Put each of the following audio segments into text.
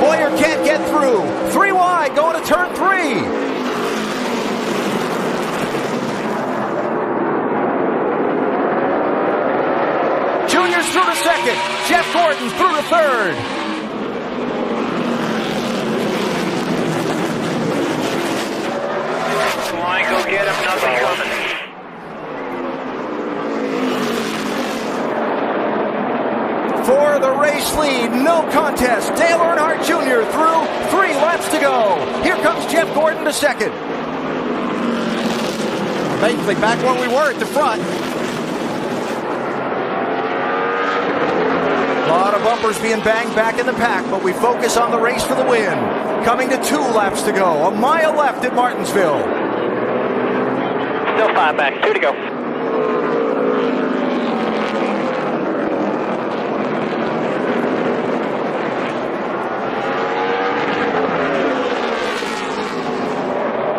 Boyer can't get through. 3 wide going to turn 3. Junior's through to second. Jeff Gordon through to third. Line, go get him. Nothing coming. For the race lead, no contest. Dale Earnhardt Jr. through 3 laps to go. Here comes Jeff Gordon to second. Basically back where we were at the front. A lot of bumpers being banged back in the pack, but we focus on the race for the win. Coming to 2 laps to go. A mile left at Martinsville. Still 5 back. 2 to go.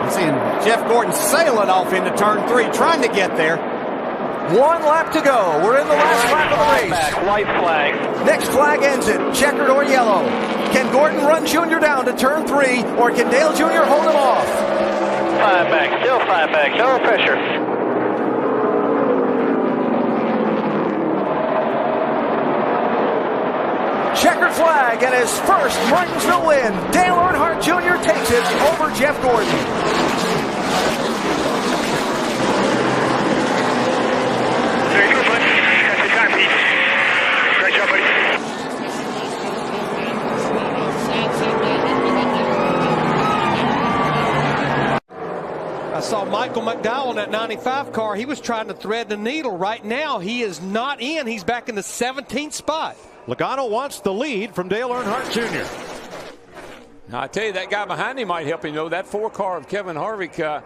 I'm seeing Jeff Gordon sailing off into turn 3, trying to get there. 1 lap to go. We're in the last lap of the race. Back. White flag. Next flag ends it. Checkered or yellow. Can Gordon run Junior down to turn 3, or can Dale Jr. hold him off? 5 back. Still 5 back. No pressure. Checkered flag and his first Martinsville win. Dale Earnhardt Jr. takes it over Jeff Gordon. I saw Michael McDowell in that 95 car. He was trying to thread the needle. Right now, he is not in. He's back in the 17th spot. Logano wants the lead from Dale Earnhardt Jr. Now, I tell you, that guy behind him might help him, though. That 4 car of Kevin Harvick,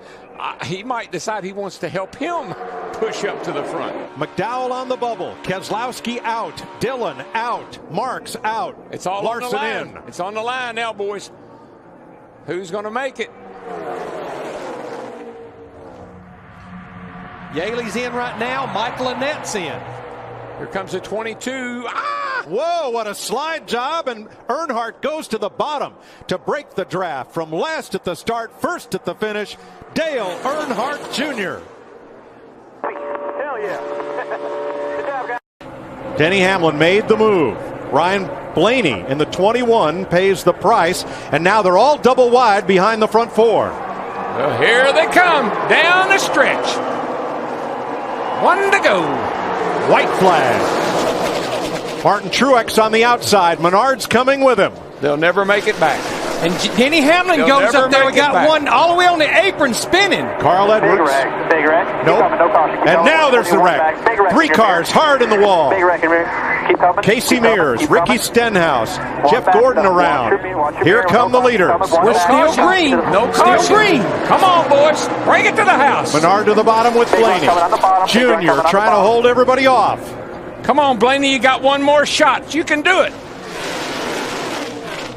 he might decide he wants to help him push up to the front. McDowell on the bubble. Keselowski out. Dillon out. Marks out. It's all Larson on the line. in. It's on the line now, boys. Who's going to make it? Yaley's in right now. Michael Annette's in. Here comes the 22. Whoa, what a slide job, and Earnhardt goes to the bottom to break the draft. From last at the start, first at the finish, Dale Earnhardt Jr. Hell yeah. Good job, guys. Denny Hamlin made the move. Ryan Blaney in the 21 pays the price, and now they're all double wide behind the front 4. Well, here they come down the stretch. 1 to go. White flag. Martin Truex on the outside. Menard's coming with him. They'll never make it back. And Denny Hamlin They'll goes never up there. We make it got back. one all the way on the apron spinning. Carl Edwards. Big wreck. Nope. No caution. Keep And going. now there's the wreck. Big wreck. 3 cars hard in the wall. Big wreck in rear. Keep coming. Casey Keep coming. Mears, Keep Ricky coming. Stenhouse, One Jeff back, Gordon watch around. your Here mirror, come no the leaders. caution. We're still Caution. green. No Still caution. green. Come on, boys. Bring it to the house. Menard to the bottom with Big one Blaney. coming on the bottom. Big one Junior coming on the trying to bottom. hold everybody off. Come on, Blaney. You got one more shot. You can do it.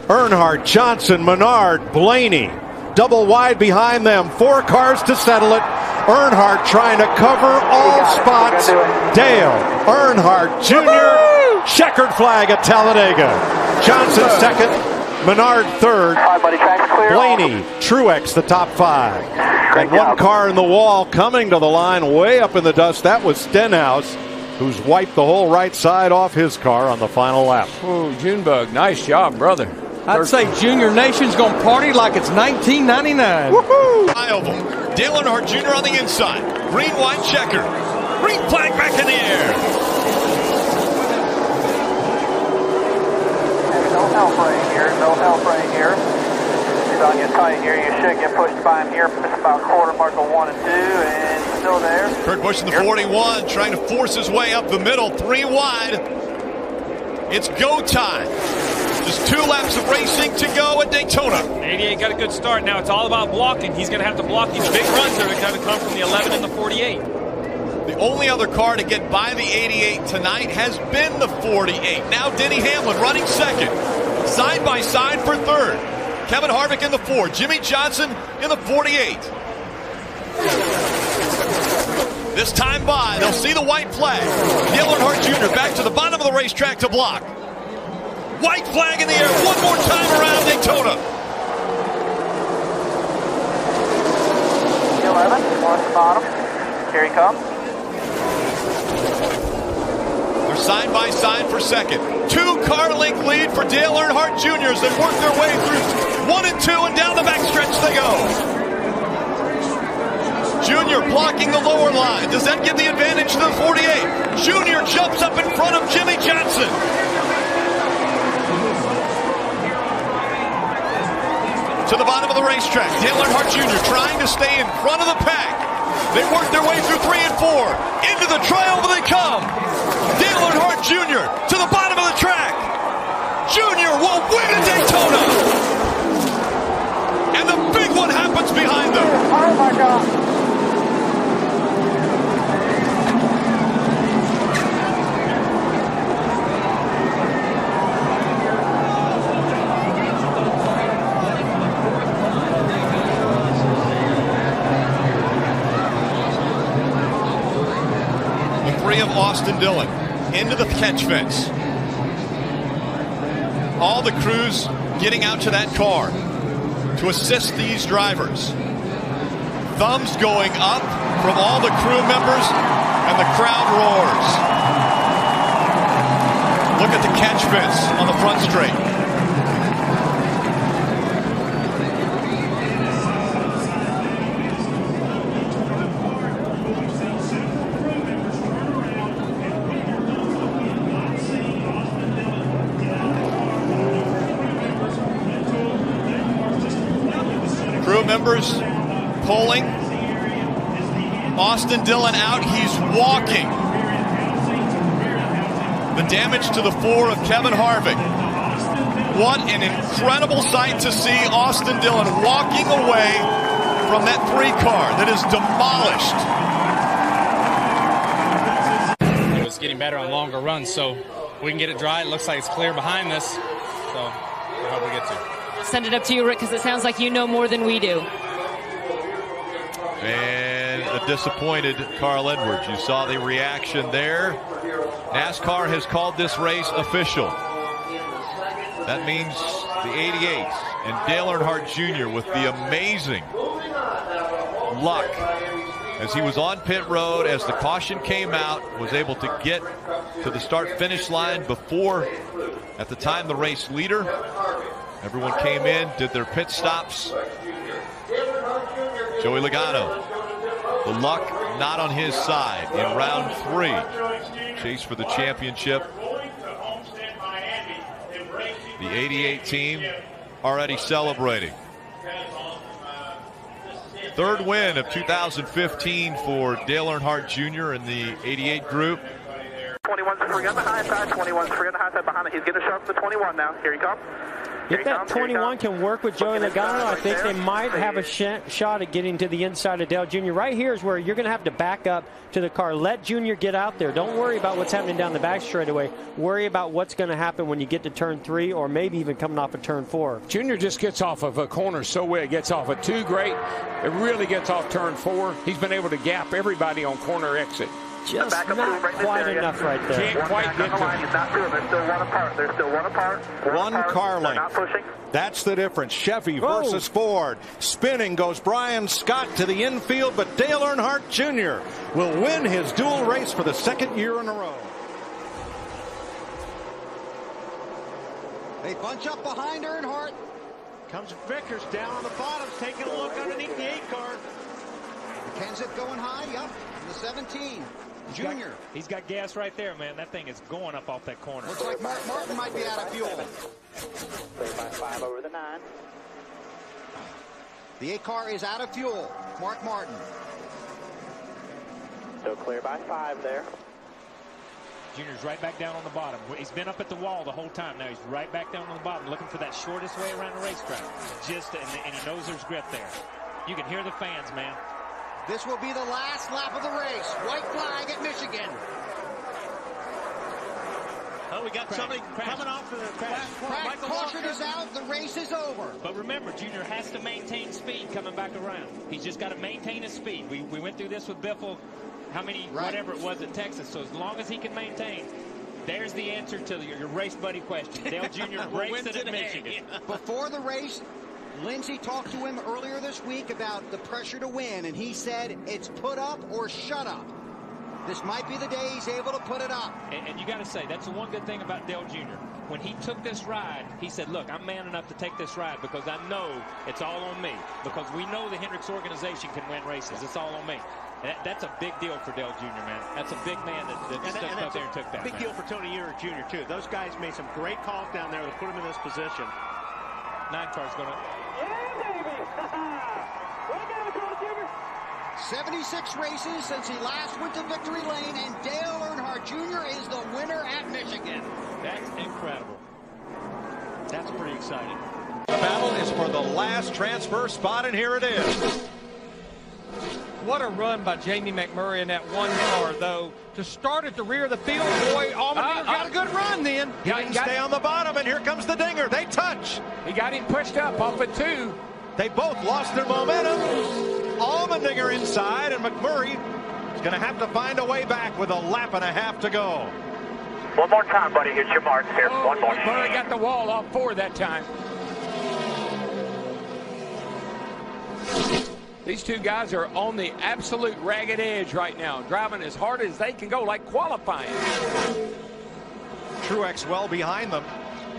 Earnhardt, Johnson, Menard, Blaney. Double wide behind them. 4 cars to settle it. Earnhardt trying to cover all spots. Dale Earnhardt Jr. Checkered flag at Talladega. Johnson second. Menard third. All right, buddy, track's clear. Blaney, Truex the top 5. And 1 car in the wall coming to the line way up in the dust. That was Stenhouse, who's wiped the whole right side off his car on the final lap. Oh, Junebug, nice job, brother. I'd say Junior Nation's going to party like it's 1999. Woohoo! 5 of them. Dale Earnhardt Jr. on the inside. Green, white, checker. Green flag back in the air. No help right here. No help right here. He's on you tight here. You should get pushed by him here. It's about quarter mark of 1 and 2, and he's still there. Kurt Busch in the 41, trying to force his way up the middle. 3 wide. It's go time. Just 2 laps of racing to go at Daytona. 88 got a good start. Now it's all about blocking. He's going to have to block these big runs that are going to come from the 11 and the 48. The only other car to get by the 88 tonight has been the 48. Now Denny Hamlin running second. Side by side for third. Kevin Harvick in the 4. Jimmy Johnson in the 48. This time by, they'll see the white flag. Dale Earnhardt Jr. back to the bottom of the racetrack to block. White flag in the air one more time around Daytona. 11, watch the bottom. Here he comes. They're side by side for second. 2-car length lead for Dale Earnhardt Jr. as they work their way through 1 and 2, and down the backstretch they go. Junior blocking the lower line. Does that give the advantage to the 48? Junior jumps up in front of Jimmy Johnson. To the bottom of the racetrack, Dale Earnhardt Jr. trying to stay in front of the pack. They work their way through 3 and 4. Into the triangle they come. Dale Earnhardt Jr. to the bottom of the track. Junior will win at Daytona. And the big one happens behind them. Oh my God. Of Austin Dillon into the catch fence. All the crews getting out to that car to assist these drivers. Thumbs going up from all the crew members, and the crowd roars. Look at the catch fence on the front straight. Crew members pulling. Austin Dillon out. He's walking. The damage to the 4 of Kevin Harvick. What an incredible sight to see Austin Dillon walking away from that 3 car that is demolished. It was getting better on longer runs, so we can get it dry. It looks like it's clear behind this, so I hope we get to. Send it up to you, Rick, because it sounds like you know more than we do. And a disappointed Carl Edwards. You saw the reaction there. NASCAR has called this race official. That means the 88 and Dale Earnhardt Jr. with the amazing luck as he was on pit road as the caution came out, was able to get to the start-finish line before, at the time, the race leader. Everyone came in, did their pit stops. Joey Logano, the luck not on his side in round 3. Chase for the championship. The 88 team already celebrating. 3rd win of 2015 for Dale Earnhardt Jr. in the 88 group. 21's free on the high side, 21's free on the high side behind it. He's getting a shot for the 21 now. Here he comes. If that 21 can work with Joey Logano, I think they might have a shot at getting to the inside of Dale Jr. Right here is where you're going to have to back up to the car. Let Junior get out there. Don't worry about what's happening down the back straightaway. Worry about what's going to happen when you get to turn 3 or maybe even coming off of turn 4. Junior just gets off of a corner so well. It gets off of 2 great. It really gets off turn 4. He's been able to gap everybody on corner exit. Just not quite enough right there. Can't quite get to him. He's not through. They're still 1 apart. They're still 1 apart. 1 car They're not length. pushing. That's the difference. Chevy versus Ford. Spinning goes Brian Scott to the infield, but Dale Earnhardt Jr. will win his dual race for the 2nd year in a row. They bunch up behind Earnhardt. Comes Vickers down on the bottom, taking a look underneath the 8 car. Kenseth going high, up, the 17. Junior. He's got gas right there, man. That thing is going up off that corner. Looks like Mark Martin might be out of fuel. Clear by 5 over the 9. The 8 car is out of fuel. Mark Martin. Still clear by 5 there. Junior's right back down on the bottom. He's been up at the wall the whole time. Now he's right back down on the bottom, looking for that shortest way around the racetrack. And he knows there's grip there. You can hear the fans, man. This will be the last lap of the race. White flag at Michigan. Oh, we got somebody coming off the Crash caution is out. The race is over. But remember, Junior has to maintain speed coming back around. He's just got to maintain his speed. We went through this with Biffle, whatever it was at Texas. So as long as he can maintain. There's the answer to your race buddy question. Dale Jr. breaks it at Michigan. Before the race, Lindsey talked to him earlier this week about the pressure to win, and he said it's put up or shut up. This might be the day he's able to put it up. And you got to say, that's the one good thing about Dale Jr. When he took this ride, he said, look, I'm man enough to take this ride because I know it's all on me. Because we know the Hendricks organization can win races. It's all on me. And that's a big deal for Dale Jr., man. That's a big man that stepped up there and took that. Big deal for Tony Ewert Jr., too. Those guys made some great calls down there to put him in this position. 9 car's going to... Yeah, baby! Way to go, Dale Jr. 76 races since he last went to victory lane, and Dale Earnhardt Jr. is the winner at Michigan. That's incredible. That's pretty exciting. The battle is for the last transfer spot, and here it is. What a run by Jamie McMurray in that one car, though. To start at the rear of the field, boy, Allmendinger got a good run then. He didn't stay on the bottom, and here comes the dinger. They touch. He got him pushed up off of 2. They both lost their momentum. Allmendinger inside, and McMurray is going to have to find a way back with a lap and a half to go. One more time, buddy. Get your marks here. One more. McMurray got the wall off 4 that time. These two guys are on the absolute ragged edge right now, driving as hard as they can go, like qualifying. Truex well behind them,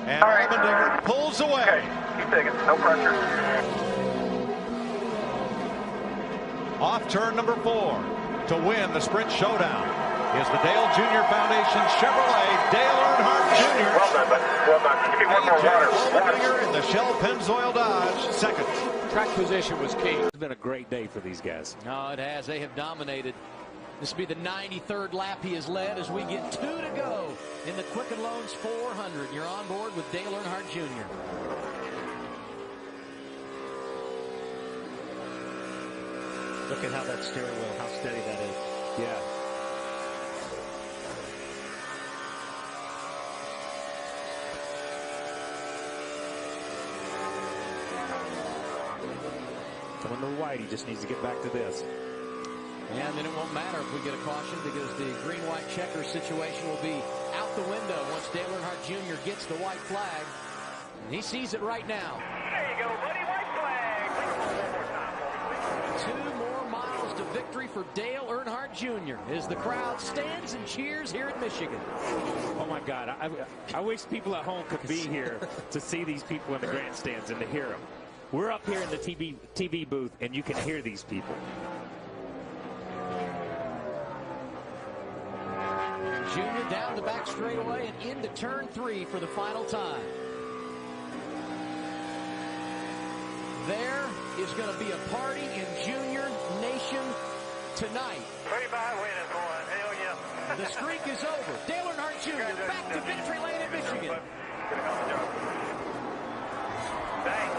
and Allmendinger pulls away. Okay, keep digging. No pressure. Off turn number 4 to win the sprint showdown is the Dale Jr. Foundation Chevrolet Dale Earnhardt Jr. Well done, buddy. Well done. Give me one more water. Allmendinger in the Shell Pennzoil Dodge second. Track position was key. It's been a great day for these guys. Oh, it has. They have dominated. This will be the 93rd lap he has led as we get 2 to go in the Quicken Loans 400. You're on board with Dale Earnhardt Jr. Look at how that steering wheel, how steady that is. Yeah. Coming to the white, he just needs to get back to this. And then it won't matter if we get a caution because the green-white checker situation will be out the window once Dale Earnhardt Jr. gets the white flag. And he sees it right now. There you go, buddy. White flag. 2 more miles to victory for Dale Earnhardt Jr. as the crowd stands and cheers here in Michigan. Oh, my God. I wish people at home could be here to see these people in the grandstands and to hear them. We're up here in the TV booth, and you can hear these people. Junior down the back straightaway and into turn 3 for the final time. There is going to be a party in Junior Nation tonight. Pretty bad win is one. Hell yeah. The streak is over. Dale Earnhardt Jr. back to victory lane in Michigan. Thanks.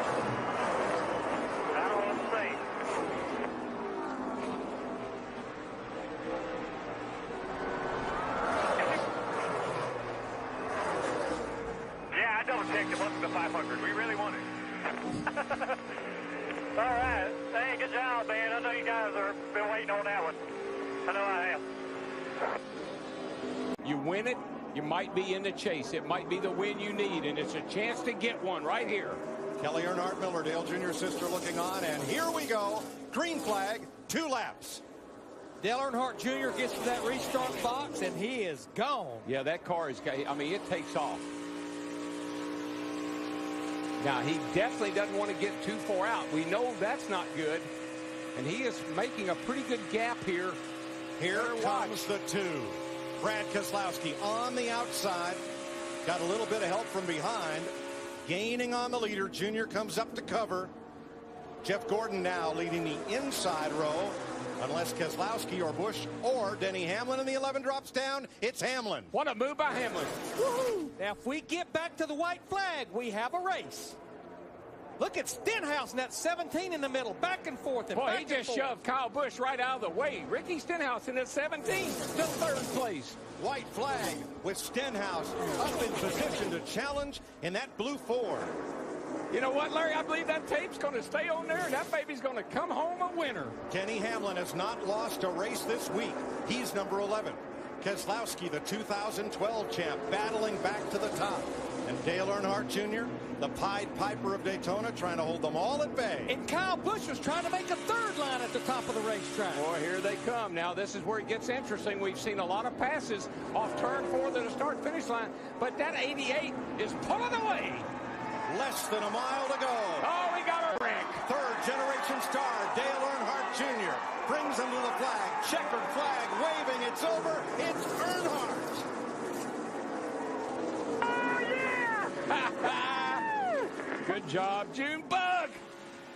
I don't want to say. Yeah, I double checked it wasn't the 500. We really won it. All right. Hey, good job, man. I know you guys have been waiting on that one. I know I have. You win it, you might be in the chase. It might be the win you need, and it's a chance to get one right here. Kelly Earnhardt Miller, Dale Jr.'s sister, looking on, and here we go. Green flag, 2 laps. Dale Earnhardt Jr. gets to that restart box, and he is gone. Yeah, that car is, I mean, it takes off. Now, he definitely doesn't want to get too far out. We know that's not good, and he is making a pretty good gap here. Here comes the 2. Brad Keselowski on the outside. Got a little bit of help from behind. Gaining on the leader. Junior comes up to cover. Jeff Gordon now leading the inside row. Unless Keselowski or Busch or Denny Hamlin in the 11 drops down, it's Hamlin. What a move by Hamlin. Woo-hoo. Now, if we get back to the white flag, we have a race. Look at Stenhouse in that 17 in the middle, back and forth. And boy, he just shoved Kyle Busch right out of the way. Ricky Stenhouse in that 17, still 3rd place. White flag with Stenhouse up in position to challenge in that blue Ford. You know what, Larry? I believe that tape's going to stay on there, and that baby's going to come home a winner. Denny Hamlin has not lost a race this week. He's number 11. Keselowski, the 2012 champ, battling back to the top. And Dale Earnhardt Jr., the Pied Piper of Daytona, trying to hold them all at bay. And Kyle Busch was trying to make a third line at the top of the racetrack. Boy, here they come. Now, this is where it gets interesting. We've seen a lot of passes off turn 4 to the start-finish line, but that 88 is pulling away. Less than a mile to go. Oh, we got a wreck. Third-generation star, Dale Earnhardt Jr. brings him to the flag. Checkered flag waving. It's over. It's Earnhardt. Good job, Junebug.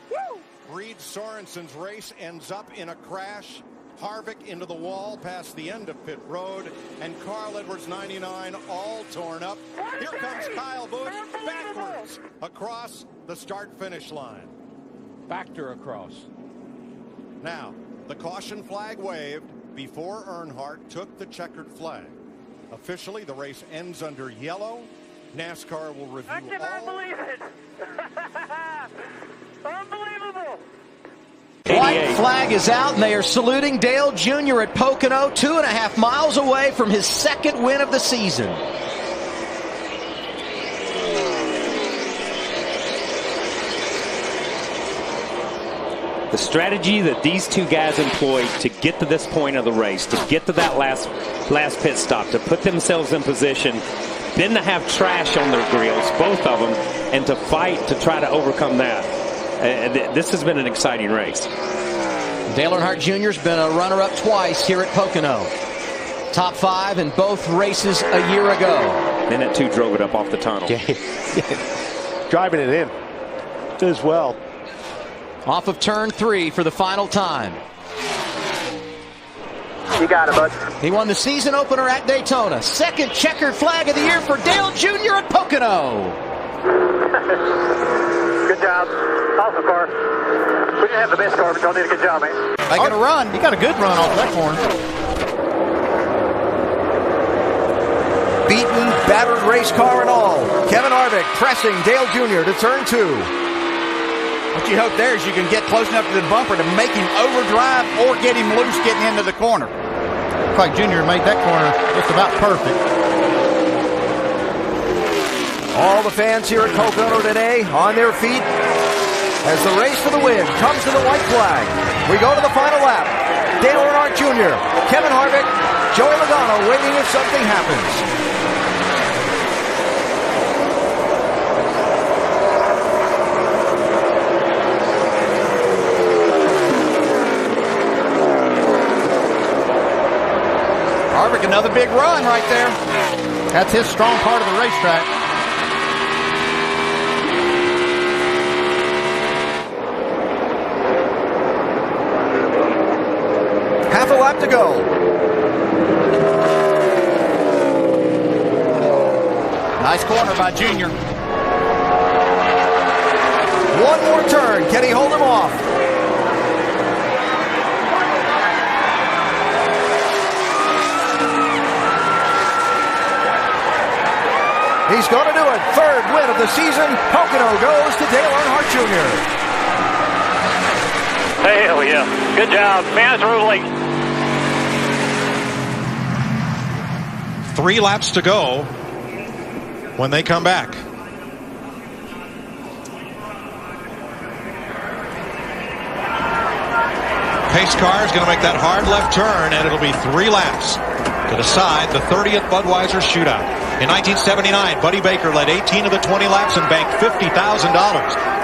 Woo! Reed Sorensen's race ends up in a crash. Harvick into the wall past the end of pit road, and Carl Edwards 99 all torn up. Here comes Kyle Busch backwards across the start-finish line. Factor across. Now, the caution flag waved before Earnhardt took the checkered flag. Officially, the race ends under yellow. NASCAR will review all. I cannot believe it. Unbelievable. White flag is out, and they are saluting Dale Jr. at Pocono, 2.5 miles away from his second win of the season. The strategy that these two guys employed to get to this point of the race, to get to that last pit stop, to put themselves in position, then to have trash on their grills, both of them, and to fight to try to overcome that. This has been an exciting race. Dale Earnhardt Jr. has been a runner-up twice here at Pocono. Top 5 in both races a year ago. Then that 2 drove it up off the tunnel. Driving it in as well. Off of turn 3 for the final time. You got it, bud. He won the season opener at Daytona. Second checkered flag of the year for Dale Jr. at Pocono. Good job. Awesome car. We didn't have the best car, but y'all did a good job, man. Making a run. He got a good run off that corner. Beaten, battered race car and all. Kevin Harvick pressing Dale Jr. to turn 2. What you hope there is you can get close enough to the bumper to make him overdrive or get him loose getting into the corner. Looks like Junior made that corner just about perfect. All the fans here at Pocono today on their feet as the race for the win comes to the white flag. We go to the final lap. Dale Earnhardt Jr., Kevin Harvick, Joey Logano waiting if something happens. Harvick, another big run right there. That's his strong part of the racetrack. Half a lap to go. Nice corner by Junior. One more turn. Can he hold him off? He's going to do it. Third win of the season. Pocono goes to Dale Earnhardt Jr. Hell yeah. Good job. Fans ruling. 3 laps to go when they come back. Pace car is going to make that hard left turn, and it'll be 3 laps to decide the 30th Budweiser shootout. In 1979, Buddy Baker led 18 of the 20 laps and banked $50,000.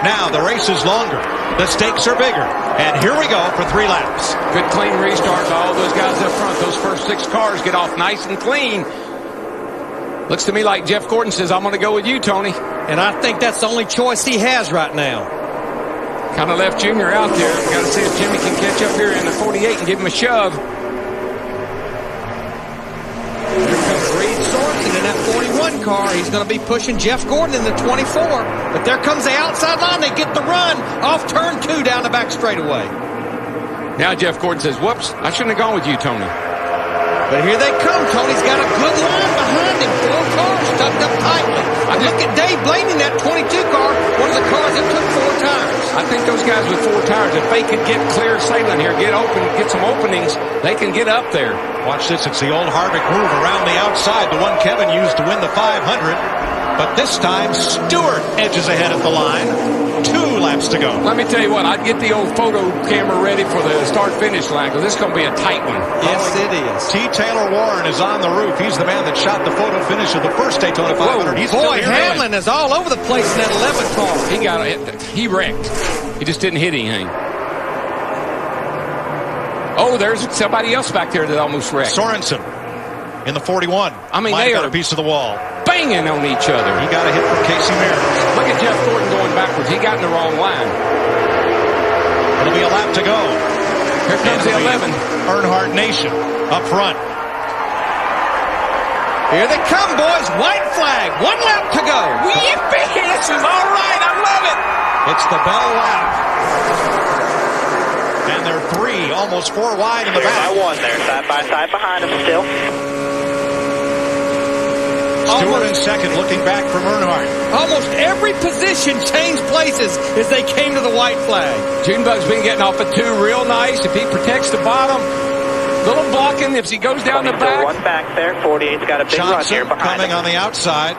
Now the race is longer. The stakes are bigger. And here we go for 3 laps. Good clean restart by all those guys up front. Those first 6 cars get off nice and clean. Looks to me like Jeff Gordon says, I'm going to go with you, Tony. And I think that's the only choice he has right now. Kind of left Junior out there. Got to see if Jimmy can catch up here in the 48 and give him a shove. Reed Sorensen in that 41 car. He's going to be pushing Jeff Gordon in the 24. But there comes the outside line. They get the run off turn 2 down the back straightaway. Now Jeff Gordon says, whoops, I shouldn't have gone with you, Tony. But here they come. Tony's got a good line behind him. 4 cars tucked up tightly. I look at Dave Blaney in that 22 car, one of the cars that took 4 tires. I think those guys with 4 tires, if they could get clear sailing here, get open, get some openings, they can get up there. Watch this. It's the old Harvick move around the outside, the one Kevin used to win the 500. But this time, Stewart edges ahead at the line. 2 laps to go. Let me tell you what, I'd get the old photo camera ready for the start-finish line, because this is going to be a tight one. Yes, it is. T. Taylor Warren is on the roof. He's the man that shot the photo finish of the first Daytona 500. He's Boy, Hamlin is all over the place in that 11 car. He got it. He wrecked. He just didn't hit anything. Oh, there's somebody else back there that almost wrecked. Sorensen in the 41. I mean, they got a piece of the wall. Banging on each other. He got a hit from Casey Mears. Look at Jeff Gordon going backwards. He got in the wrong line. It'll be a lap to go. Here comes the 11. Earnhardt Nation up front. Here they come, boys. White flag. 1 lap to go. Yippee! This is all right. I love it. It's the bell lap. And they're 3, almost 4 wide in the back. By 1 there, side by side behind him still. Stewart in second, looking back from Earnhardt. Almost every position changed places as they came to the white flag. Junebug's been getting off at 2 real nice. If he protects the bottom, little blocking if he goes down the back. 1 back there. 48's got a big run here behind coming him. on the outside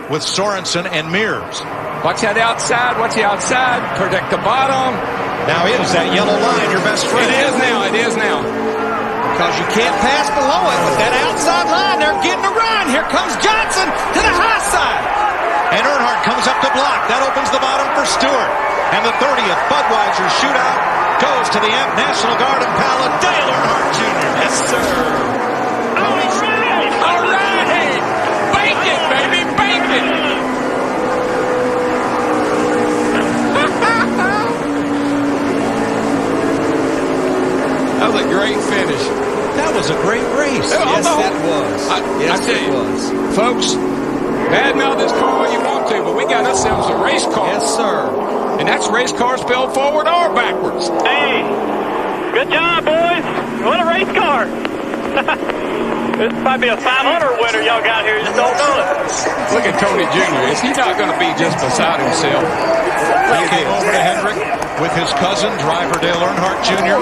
with Sorensen and Mears. Watch that outside. Watch the outside. Protect the bottom. Now is that yellow line your best friend? It is now. It is now. Because you can't pass below it with that outside line. They're getting a run. Here comes Johnson to the high side. And Earnhardt comes up to block. That opens the bottom for Stewart. And the 30th Budweiser shootout goes to the National Guard Impala, Dale Earnhardt Jr. Yes, sir. All right. All right. Bake it, baby. Bake it. That was a great finish. That was a great race. Yes, it was. I tell you, folks, badmouth this car all you want to, but we got ourselves a race car. Yes, sir. And that's race car spelled forward or backwards. Hey, good job, boys. What a race car. This might be a 500 winner y'all got here. You just don't know it. Look at Tony Jr. Is he not going to be just beside himself? He came over to Hendrick with his cousin, driver Dale Earnhardt Jr.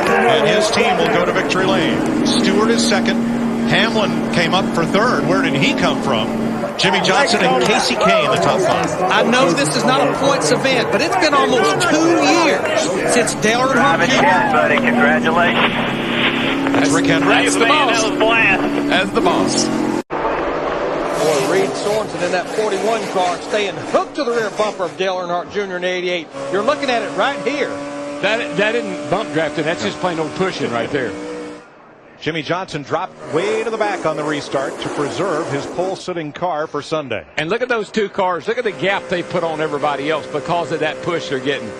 And his team will go to victory lane. Stewart is second. Hamlin came up for third. Where did he come from? Jimmy Johnson and Casey Kane, the top 5. I know this is not a points event, but it's been almost 2 years since Dale Earnhardt Jr. buddy. Congratulations. That's Rick Hendrick. That's the boss. That was blast. That's the boss. Boy, Reed Sorensen in that 41 car staying hooked to the rear bumper of Dale Earnhardt Jr. in 88. You're looking at it right here. That isn't bump drafting. That's just plain old pushing right there. Jimmy Johnson dropped way to the back on the restart to preserve his pole-sitting car for Sunday. And look at those 2 cars. Look at the gap they put on everybody else because of that push they're getting.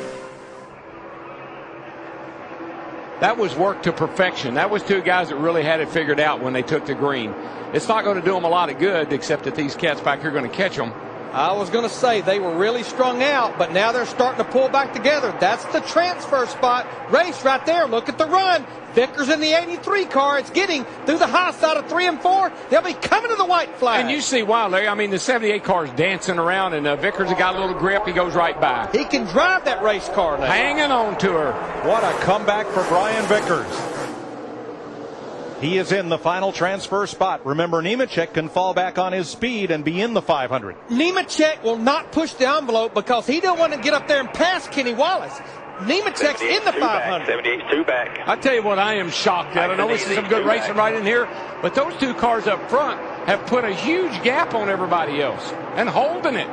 That was work to perfection. That was 2 guys that really had it figured out when they took the green. It's not going to do them a lot of good, except that these cats back here are going to catch them. I was going to say they were really strung out, but now they're starting to pull back together. That's the transfer spot race right there. Look at the run. Vickers in the 83 car. It's getting through the high side of 3 and 4. They'll be coming to the white flag. And you see why, Larry. I mean, the 78 car is dancing around, and Vickers has got a little grip. He goes right by. He can drive that race car now. Hanging on to her. What a comeback for Brian Vickers. He is in the final transfer spot. Remember, Nemechek can fall back on his speed and be in the 500. Nemechek will not push the envelope because he don't want to get up there and pass Kenny Wallace. Nemechek's in the 500. 78's 2 back. I tell you what, I am shocked at. I know this is some good racing right in here, but those 2 cars up front have put a huge gap on everybody else and holding it.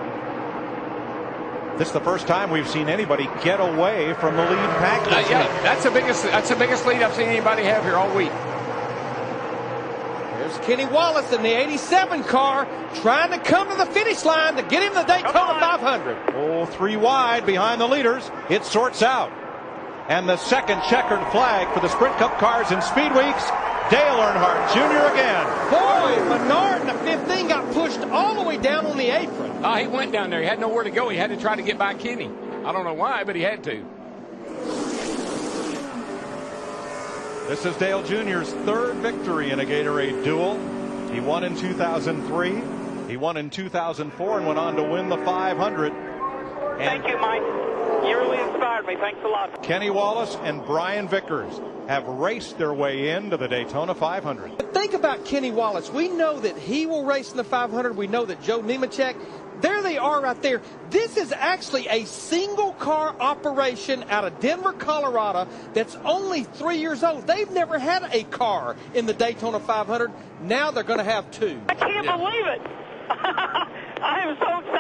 This is the first time we've seen anybody get away from the lead pack. Yeah, that's the biggest lead I've seen anybody have here all week. There's Kenny Wallace in the 87 car trying to come to the finish line to get him the Daytona 500. Oh, 3 wide behind the leaders. It sorts out. And the second checkered flag for the Sprint Cup cars in Speed Weeks. Dale Earnhardt Jr. again. Boy, Menard in the 15 got pushed all the way down on the apron. He went down there. He had nowhere to go. He had to try to get by Kenny. I don't know why, but he had to. This is Dale Jr.'s 3rd victory in a Gatorade duel. He won in 2003. He won in 2004 and went on to win the 500. Thank you, Mike. You really inspired me. Thanks a lot. Kenny Wallace and Brian Vickers have raced their way into the Daytona 500. But think about Kenny Wallace. We know that he will race in the 500. We know that Joe Nemechek, there they are right there. This is actually a single-car operation out of Denver, Colorado that's only 3 years old. They've never had a car in the Daytona 500. Now they're going to have two. I can't believe it. I am so excited.